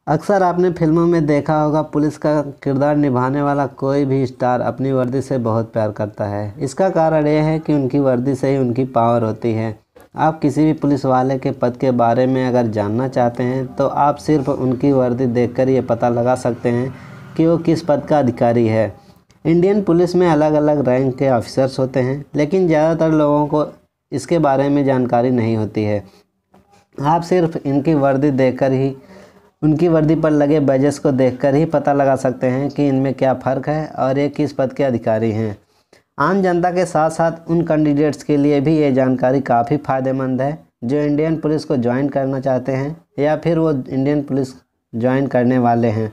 अक्सर आपने फिल्मों में देखा होगा, पुलिस का किरदार निभाने वाला कोई भी स्टार अपनी वर्दी से बहुत प्यार करता है। इसका कारण यह है कि उनकी वर्दी से ही उनकी पावर होती है। आप किसी भी पुलिस वाले के पद के बारे में अगर जानना चाहते हैं तो आप सिर्फ उनकी वर्दी देखकर ये पता लगा सकते हैं कि वो किस पद का अधिकारी है। इंडियन पुलिस में अलग अलग रैंक के ऑफिसर्स होते हैं, लेकिन ज़्यादातर लोगों को इसके बारे में जानकारी नहीं होती है। आप सिर्फ इनकी वर्दी देखकर ही, उनकी वर्दी पर लगे बैजेस को देखकर ही पता लगा सकते हैं कि इनमें क्या फ़र्क है और ये किस पद के अधिकारी हैं। आम जनता के साथ साथ उन कैंडिडेट्स के लिए भी ये जानकारी काफ़ी फ़ायदेमंद है जो इंडियन पुलिस को ज्वाइन करना चाहते हैं या फिर वो इंडियन पुलिस ज्वाइन करने वाले हैं।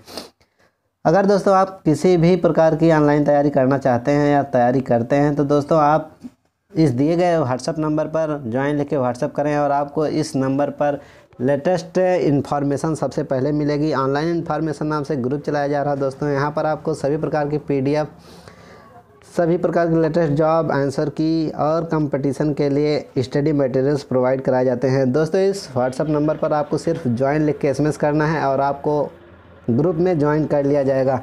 अगर दोस्तों आप किसी भी प्रकार की ऑनलाइन तैयारी करना चाहते हैं या तैयारी करते हैं तो दोस्तों आप इस दिए गए व्हाट्सएप नंबर पर ज्वाइन लिख के व्हाट्सएप करें और आपको इस नंबर पर लेटेस्ट इन्फॉर्मेशन सबसे पहले मिलेगी। ऑनलाइन इन्फॉर्मेशन नाम से ग्रुप चलाया जा रहा है दोस्तों। यहाँ पर आपको सभी प्रकार की PDF, सभी प्रकार के लेटेस्ट जॉब, आंसर की और कंपटीशन के लिए स्टडी मटेरियल्स प्रोवाइड कराए जाते हैं। दोस्तों इस व्हाट्सएप नंबर पर आपको सिर्फ ज्वाइन लिख के SMS करना है और आपको ग्रुप में ज्वाइन कर लिया जाएगा।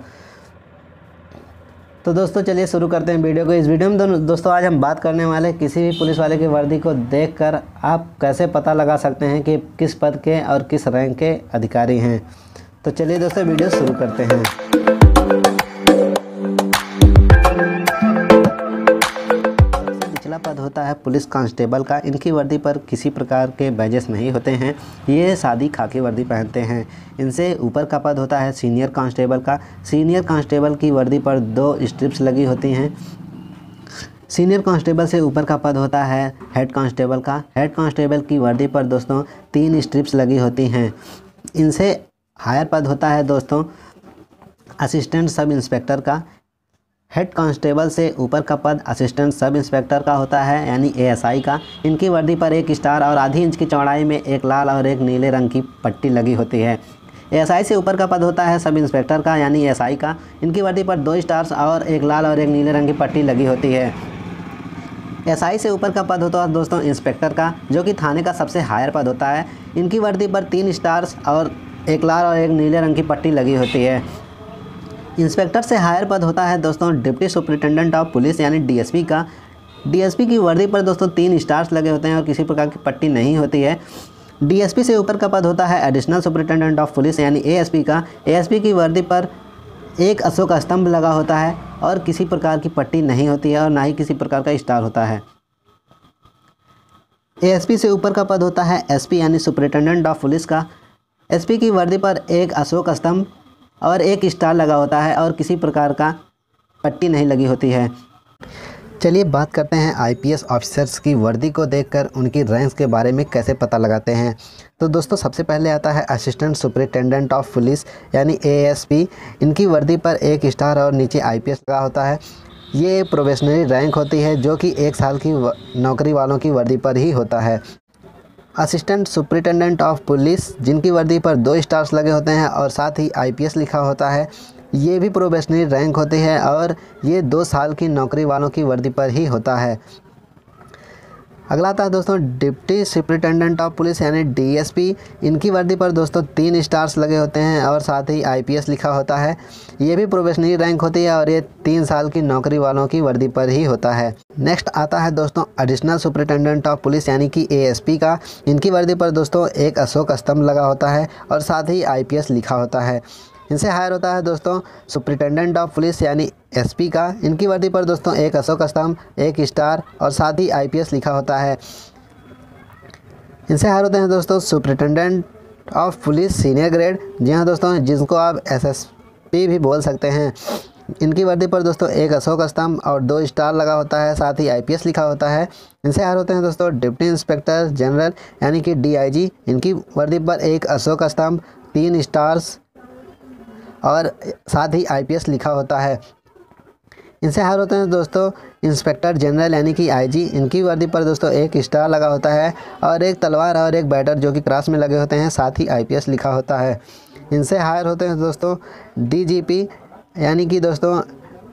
तो दोस्तों चलिए शुरू करते हैं वीडियो को। इस वीडियो में दोस्तों आज हम बात करने वाले किसी भी पुलिस वाले की वर्दी को देखकर आप कैसे पता लगा सकते हैं कि किस पद के और किस रैंक के अधिकारी हैं। तो चलिए दोस्तों वीडियो शुरू करते हैं। निचला पद होता है पुलिस कांस्टेबल का। इनकी वर्दी पर किसी प्रकार के बैजेस नहीं होते हैं। ये सादी खाकी वर्दी पहनते हैं। इनसे ऊपर का पद होता है सीनियर कांस्टेबल का। सीनियर कांस्टेबल की वर्दी पर 2 स्ट्रिप्स लगी होती हैं। सीनियर कांस्टेबल से ऊपर का पद होता है हेड कांस्टेबल का। हेड कांस्टेबल की वर्दी पर दोस्तों 3 स्ट्रिप्स लगी होती हैं। इनसे हायर पद होता है दोस्तों असिस्टेंट सब इंस्पेक्टर का। हेड कांस्टेबल से ऊपर का पद असिस्टेंट सब इंस्पेक्टर का होता है, यानी ASI का। इनकी वर्दी पर 1 स्टार और आधी इंच की चौड़ाई में 1 लाल और 1 नीले रंग की पट्टी लगी होती है। ASI से ऊपर का पद होता है सब इंस्पेक्टर का, यानी SI का। इनकी वर्दी पर 2 स्टार्स और 1 लाल और 1 नीले रंग की पट्टी लगी होती है। SI से ऊपर का पद होता है दोस्तों इंस्पेक्टर का, जो कि थाने का सबसे हायर पद होता है। इनकी वर्दी पर 3 स्टार्स और 1 लाल और 1 नीले रंग की पट्टी लगी होती है। इंस्पेक्टर से हायर पद होता है दोस्तों डिप्टी सुपरिटेंडेंट ऑफ पुलिस, यानी DSP का। DSP की वर्दी पर दोस्तों 3 स्टार्स लगे होते हैं और किसी प्रकार की पट्टी नहीं होती है। DSP से ऊपर का पद होता है एडिशनल सुपरिटेंडेंट ऑफ पुलिस, यानी ASP का। ASP की वर्दी पर 1 अशोक स्तंभ लगा होता है और किसी प्रकार की पट्टी नहीं होती है और ना ही किसी प्रकार का स्टार होता है। ASP से ऊपर का पद होता है SP, यानी सुपरिटेंडेंट ऑफ पुलिस का। SP की वर्दी पर 1 अशोक स्तंभ और 1 स्टार लगा होता है और किसी प्रकार का पट्टी नहीं लगी होती है। चलिए बात करते हैं IPS ऑफिसर्स की वर्दी को देखकर उनकी रैंक्स के बारे में कैसे पता लगाते हैं। तो दोस्तों सबसे पहले आता है असिस्टेंट सुपरिटेंडेंट ऑफ पुलिस, यानी ASP। इनकी वर्दी पर 1 स्टार और नीचे IPS लगा होता है। ये प्रोबेशनरी रैंक होती है जो कि 1 साल की नौकरी वालों की वर्दी पर ही होता है। असिस्टेंट सुपरिटेंडेंट ऑफ पुलिस, जिनकी वर्दी पर 2 स्टार्स लगे होते हैं और साथ ही IPS लिखा होता है, ये भी प्रोबेशनरी रैंक होती है और ये 2 साल की नौकरी वालों की वर्दी पर ही होता है। अगला आता है दोस्तों डिप्टी सुपरिटेंडेंट ऑफ पुलिस, यानी DSP। इनकी वर्दी पर दोस्तों 3 स्टार्स लगे होते हैं और साथ ही IPS लिखा होता है। ये भी प्रोबेशनरी रैंक होती है और ये 3 साल की नौकरी वालों की वर्दी पर ही होता है। नेक्स्ट आता है दोस्तों एडिशनल सुपरिटेंडेंट ऑफ पुलिस, यानी कि ASP का। इनकी वर्दी पर दोस्तों 1 अशोक स्तंभ लगा होता है और साथ ही IPS लिखा होता है। इनसे हायर होता है दोस्तों सुपरिटेंडेंट ऑफ पुलिस, यानी SP का। इनकी वर्दी पर दोस्तों 1 अशोक स्तंभ, 1 स्टार और साथ ही IPS लिखा होता है। इनसे हायर होते हैं दोस्तों superintendent of police senior grade. जी हाँ दोस्तों, जिनको आप SSP भी बोल सकते हैं। इनकी वर्दी पर दोस्तों 1 अशोक स्तंभ और 2 स्टार लगा होता है, साथ ही IPS लिखा होता है। इनसे हायर होते हैं दोस्तों डिप्टी इंस्पेक्टर जनरल, यानी कि DIG। इनकी वर्दी पर 1 अशोक स्तंभ, 3 स्टार्स और साथ ही IPS लिखा होता है। इनसे हायर होते हैं दोस्तों इंस्पेक्टर जनरल, यानी कि IG। इनकी वर्दी पर दोस्तों 1 स्टार लगा होता है और 1 तलवार और 1 बैटर जो कि क्रॉस में लगे होते हैं, साथ ही IPS लिखा होता है। इनसे हायर होते हैं दोस्तों DGP, यानी कि दोस्तों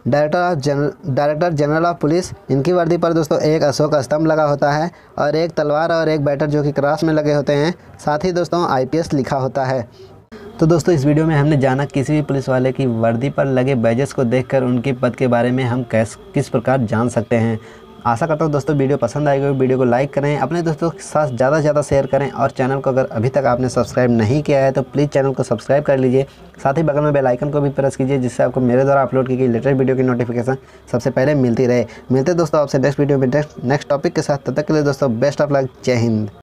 डायरेक्टर जनरल ऑफ पुलिस। इनकी वर्दी पर दोस्तों 1 अशोक स्तंभ लगा होता है और 1 तलवार और 1 बैटर जो कि क्रॉस में लगे होते हैं, साथ ही दोस्तों IPS लिखा होता है। तो दोस्तों इस वीडियो में हमने जाना किसी भी पुलिस वाले की वर्दी पर लगे बैजेस को देखकर उनके पद के बारे में हम किस प्रकार जान सकते हैं। आशा करता हूँ दोस्तों वीडियो पसंद आएगी। वीडियो को लाइक करें, अपने दोस्तों के साथ ज़्यादा से ज़्यादा शेयर करें और चैनल को अगर अभी तक आपने सब्सक्राइब नहीं किया है तो प्लीज़ चैनल को सब्सक्राइब कर लीजिए। साथ ही बगल में बेल आइकन को भी प्रेस कीजिए जिससे आपको मेरे द्वारा अपलोड की गई लेटेस्ट वीडियो की नोटिफिकेशन सबसे पहले मिलती रहे। मिलते दोस्तों आपसे नेक्स्ट वीडियो में नेक्स्ट टॉपिक के साथ। तब तक के लिए दोस्तों बेस्ट ऑफ लक। जय हिंद।